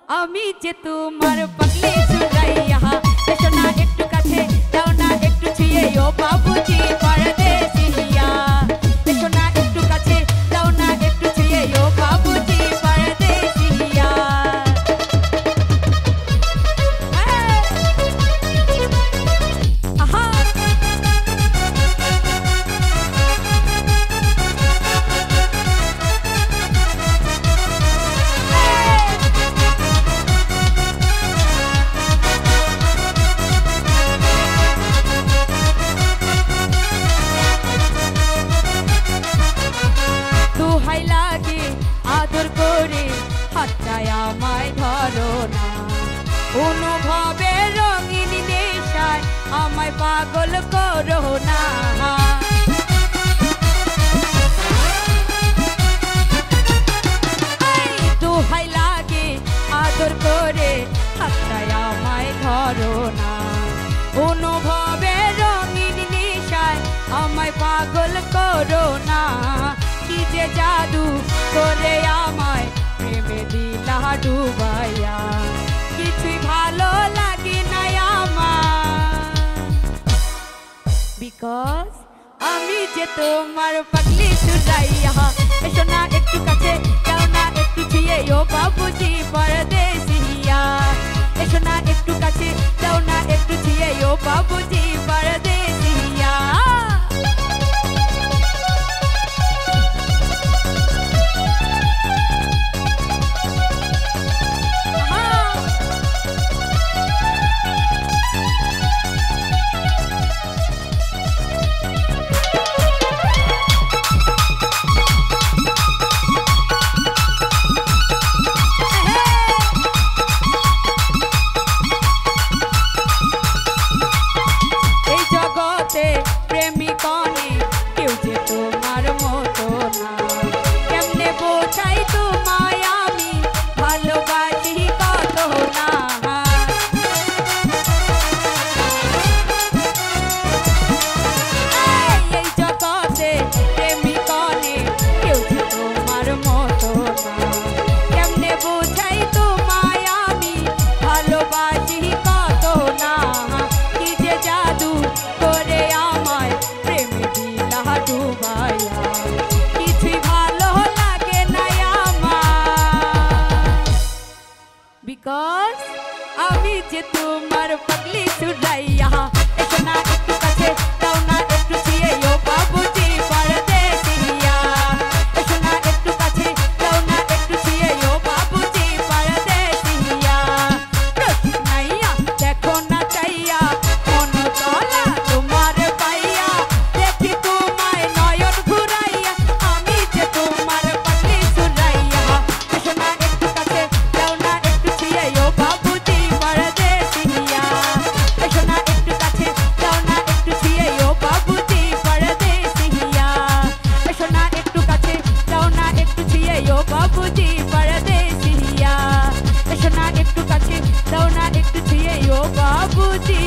আমি যে তোমার পাগলি সুরাইয়া এসো না একটু কাছে দাও না একটু ছুঁয়ে ও বাবুজি পরদেশিয়া এসো না একটু কাছে দাও না একটু ছুঁয়ে ও বাবুজি পরদেশিয়া আহা আদর করে হাতটায় আমায় ধরো না অনুভবে রঙিন নেশায় আমায় পাগল করো না দোহাই লাগে আদর করে হাতটায় আমায় ধরো না অনুভবে রঙিন নেশায় আমায় পাগল করো না কি যে জাদু করে আমায় প্রেমে দিলা ডুবাইয়া কিছুই ভালো লাগে না আমার বিকজ আমি যে তোমার পাগলি সুরাইয়া এসো না একটু কাছে যাও না একটু ছুঁয়ে ও বাবুজি পরদেশিয়া এসো না একটু কাছে যাও না একটু ছুঁয়ে ও বাবুজি পরদেশিয়া প্রেমিকনে কেউ যে তোমার মতো না কেমনে বোঝাই তোমায় আমি ভালোবাসি কত না এই জগতে প্রেমিকনে কেউ যে তোমার মতো না কেমনে বোঝাই তোমায় আমি ভালোবাসি কত না কি যে জাদু করে আমায় প্রেমে দিলা ডুবাইয়া কিছুই ভালো লাগে না আমার বিকজ আমি যে তোমার পাগলি সুরাইয়া এসো না একটু কাছে দাও না একটু ছুঁয়ে ও বাবুজি পরদেশিয়া এসো না একটু কাছে দাও না একটু ছুঁয়ে ও বাবুজি পরদেশিয়া রসিক নাইয়া দেখো না চাইয়া মন চলা তোমার পাইয়া দেখি তোমায় নয়ন ঘুরাইয়া আমি যে তোমার পাগলি সুরাইয়া এসো না একটু কাছে দাও না একটু ছুঁয়ে ও বাবুজি পরদেশিয়া এসো না একটু কাছে দাও না একটু ছুঁয়ে ও বাবুজি পরদেশিয়া এসো না একটু কাছে দাও না একটু ছুঁয়ে ও বাবুজি পরদেশিয়া এসো না একটু কাছে দাও না একটু ছুঁয়ে ও বাবুজি